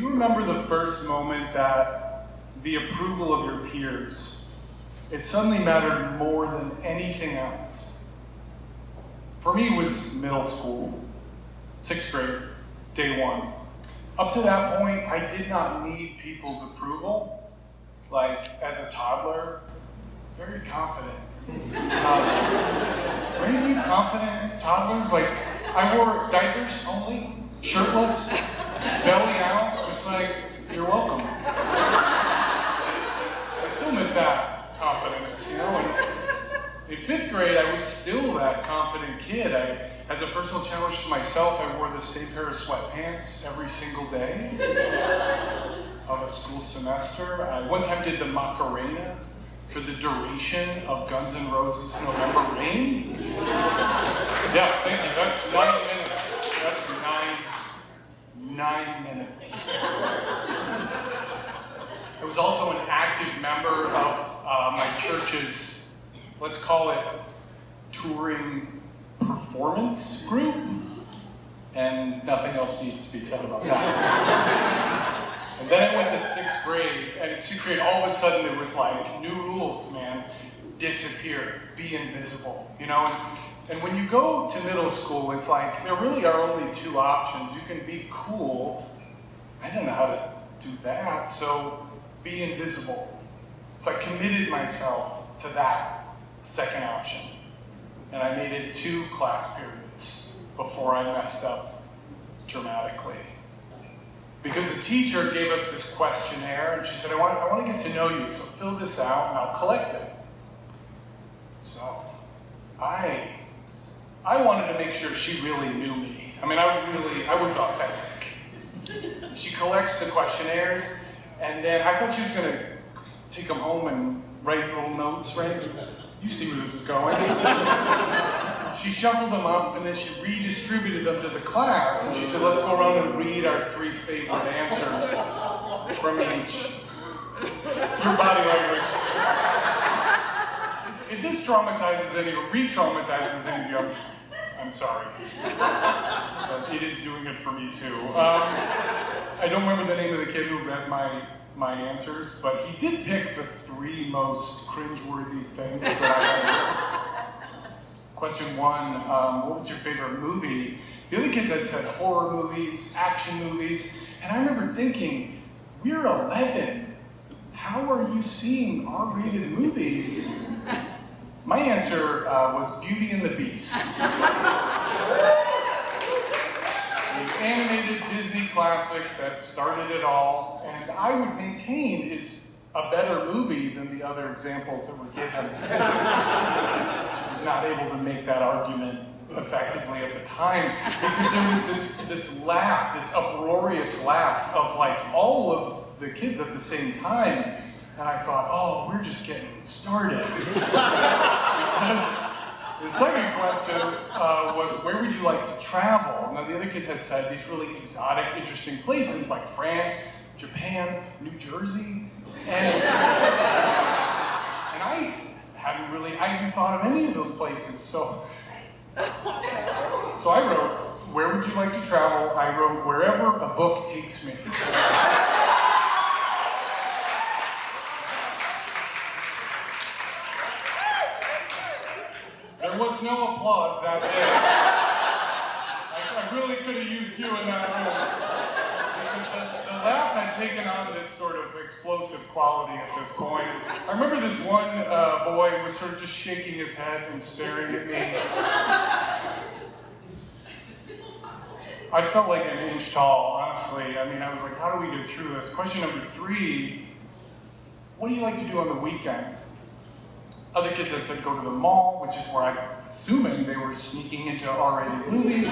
you remember the first moment that the approval of your peers, it suddenly mattered more than anything else? For me, it was middle school, 6th grade, day one. Up to that point, I did not need people's approval. Like, as a toddler, very confident. Were any of you confident toddlers? Like, I wore diapers only, shirtless, belly out, just like, you're welcome. I still miss that confidence, you know? And in 5th grade, I was still that confident kid. As a personal challenge to myself, I wore the same pair of sweatpants every single day of a school semester. I one time did the Macarena for the duration of Guns N' Roses' November Rain. Yeah, thank you. That's 9 minutes. That's nine minutes. I was also an active member of my church's, let's call it, touring performance group, and nothing else needs to be said about that. And then I went to 6th grade, and in 6th grade, all of a sudden there was like new rules, man. Disappear, be invisible, you know? And when you go to middle school, it's like there really are only 2 options. You can be cool. I didn't know how to do that, so be invisible. So I committed myself to that second option. And I made it 2 class periods before I messed up dramatically. Because the teacher gave us this questionnaire, and she said, I want to get to know you, so fill this out and I'll collect it. So I wanted to make sure she really knew me. I mean, I was authentic. She collects the questionnaires, and then I thought she was going to take them home and write little notes, right? You see where this is going. She shuffled them up, and then she redistributed them to the class, and she said, let's go around and read our 3 favorite answers from each. Your body language. If this traumatizes any or re-traumatizes any of you, I'm sorry. But it is doing it for me too. I don't remember the name of the kid who read my answers, but he did pick the 3 most cringeworthy things that I had. Question 1, what was your favorite movie? The other kids had said horror movies, action movies, and I remember thinking, we're 11. How are you seeing R-rated movies? My answer was Beauty and the Beast. The animated Disney classic that started it all, and I would maintain is a better movie than the other examples that were given. I was not able to make that argument effectively at the time, because there was this laugh, this uproarious laugh of like all of the kids at the same time. And I thought, oh, we're just getting started. Because the second question was, where would you like to travel? Now, the other kids had said these really exotic, interesting places like France, Japan, New Jersey. And I hadn't thought of any of those places. So I wrote, where would you like to travel? I wrote, wherever a book takes me. There was no applause that day. I really could have used you in that room. Because the laugh had taken on this sort of explosive quality at this point. I remember this one boy was sort of just shaking his head and staring at me. I felt like an inch tall, honestly. I mean, I was like, how do we get through this? Question number 3, what do you like to do on the weekend? Other kids had said go to the mall, which is where I'm assuming they were sneaking into R-rated movies.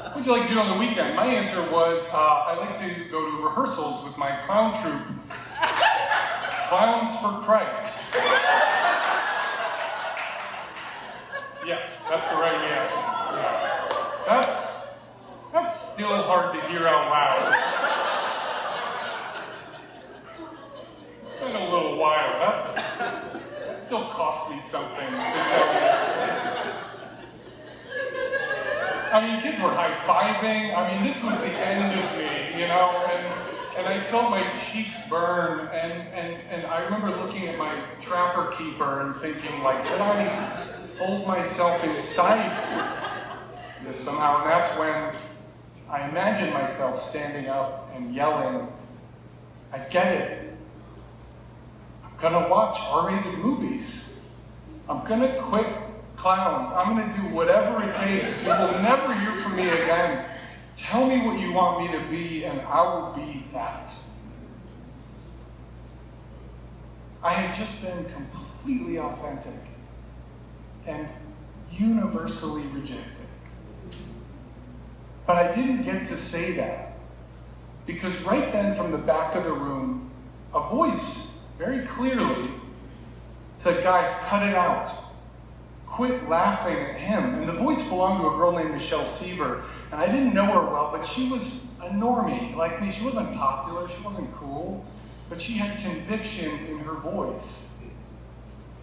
What would you like to do on the weekend? My answer was, I like to go to rehearsals with my clown troupe. Clowns for Christ. Yes, that's the right reaction. That's still hard to hear out loud. It's been a little while. That still cost me something to tell you. I mean, kids were high-fiving. I mean, this was the end of me, you know, and I felt my cheeks burn, and I remember looking at my trapper keeper and thinking, like, could I hold myself inside this somehow? And that's when I imagined myself standing up and yelling, I get it. I'm gonna watch R-rated movies. I'm gonna quit clowns. I'm gonna do whatever it takes. You will never hear from me again. Tell me what you want me to be, and I will be that. I had just been completely authentic and universally rejected. But I didn't get to say that, because right then from the back of the room, a voice very clearly said, guys, cut it out. Quit laughing at him. And the voice belonged to a girl named Michelle Seaver, and I didn't know her well, but she was a normie like me. She wasn't popular, she wasn't cool, but she had conviction in her voice.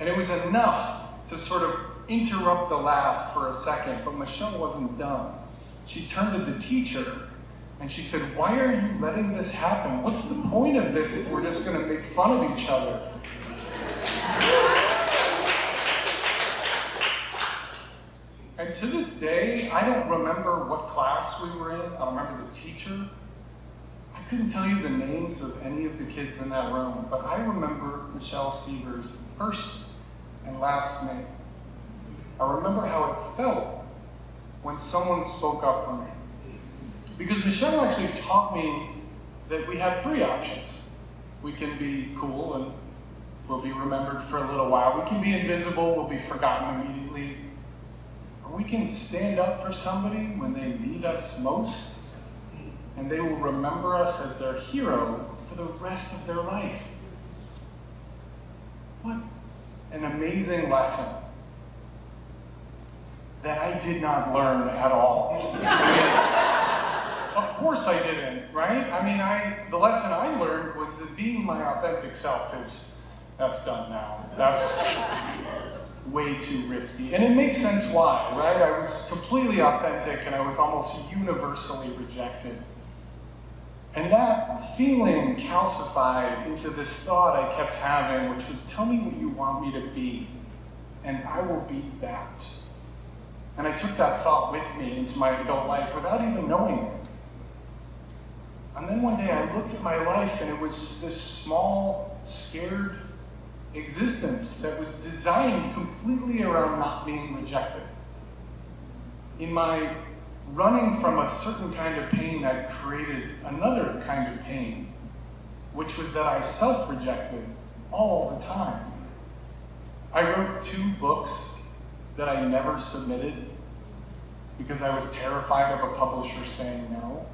And it was enough to sort of interrupt the laugh for a second, but Michelle wasn't done. She turned to the teacher and she said, why are you letting this happen? What's the point of this if we're just going to make fun of each other? And to this day, I don't remember what class we were in. I don't remember the teacher. I couldn't tell you the names of any of the kids in that room, but I remember Michelle Seaver's first and last name. I remember how it felt when someone spoke up for me. Because Michelle actually taught me that we have three options. We can be cool and we'll be remembered for a little while. We can be invisible, we'll be forgotten immediately. Or we can stand up for somebody when they need us most, and they will remember us as their hero for the rest of their life. What an amazing lesson that I did not learn at all. Of course I didn't, right? I mean, the lesson I learned was that being my authentic self that's done now. That's way too risky. And it makes sense why, right? I was completely authentic and I was almost universally rejected. And that feeling calcified into this thought I kept having, which was, tell me what you want me to be, and I will be that. And I took that thought with me into my adult life without even knowing it. And then one day I looked at my life and it was this small, scared existence that was designed completely around not being rejected. In my running from a certain kind of pain, I created another kind of pain, which was that I self-rejected all the time. I wrote 2 books that I never submitted because I was terrified of a publisher saying no.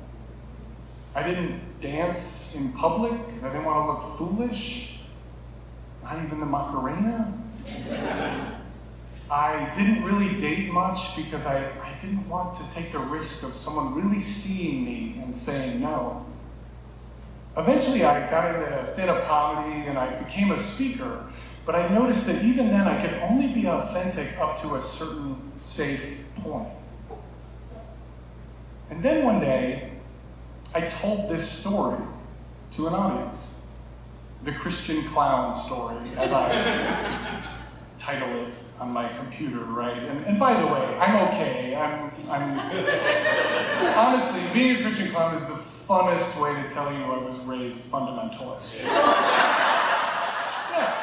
I didn't dance in public because I didn't want to look foolish, not even the Macarena. I didn't really date much because I didn't want to take the risk of someone really seeing me and saying no. Eventually I got into stand-up comedy and I became a speaker, but I noticed that even then I could only be authentic up to a certain safe point. And then one day, I told this story to an audience. The Christian clown story, as I title it on my computer, right? And by the way, I'm okay. I'm honestly, being a Christian clown is the funnest way to tell you I was raised fundamentalist. Yeah,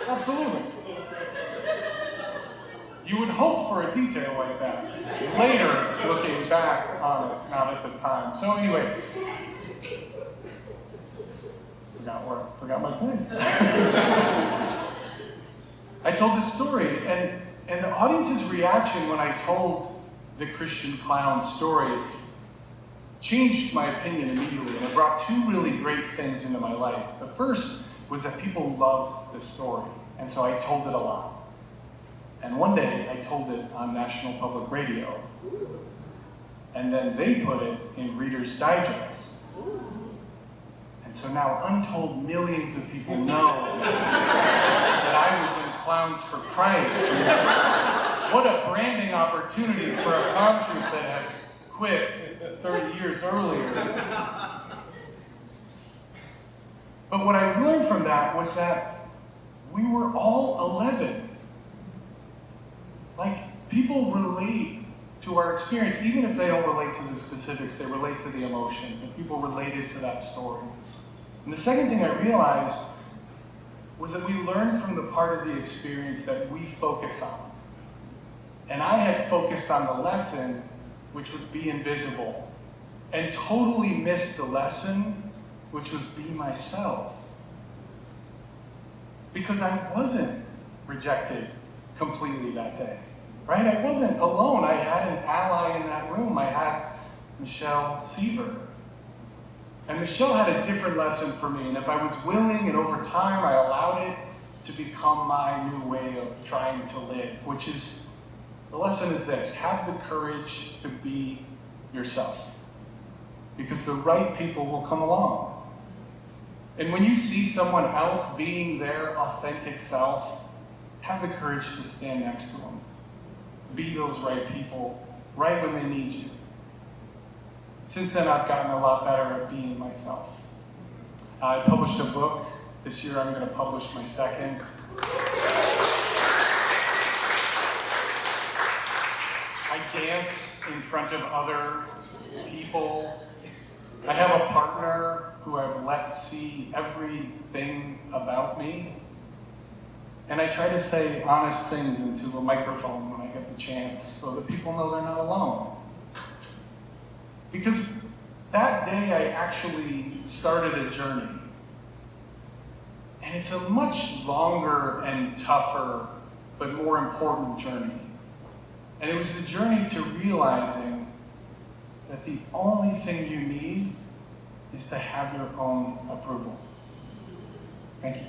absolutely. You would hope for a detail like that. Later, looking back on it, not at the time. So anyway, forgot my place. I told this story, and the audience's reaction when I told the Christian clown story changed my opinion immediately, and it brought 2 really great things into my life. The first was that people loved the story, and so I told it a lot. And one day, I told it on National Public Radio, and then they put it in Reader's Digest. And so now untold millions of people know that I was in Clowns for Christ. What a branding opportunity for a comm troupe that had quit 30 years earlier. But what I learned from that was that we were all 11. Like, people relate to our experience, even if they don't relate to the specifics, they relate to the emotions, and people related to that story. And the second thing I realized was that we learned from the part of the experience that we focus on. And I had focused on the lesson, which was be invisible, and totally missed the lesson, which was be myself. Because I wasn't rejected completely that day, right? I wasn't alone. I had an ally in that room. I had Michelle Seaver. And Michelle had a different lesson for me, and if I was willing and over time I allowed it to become my new way of trying to live, which is, the lesson is this: have the courage to be yourself, because the right people will come along. And when you see someone else being their authentic self, have the courage to stand next to them. Be those right people, right when they need you. Since then, I've gotten a lot better at being myself. I published a book. This year, I'm going to publish my second. I dance in front of other people. I have a partner who I've let see everything about me. And I try to say honest things into a microphone when I get the chance so that people know they're not alone. Because that day I actually started a journey. And it's a much longer and tougher, but more important journey. And it was the journey to realizing that the only thing you need is to have your own approval. Thank you.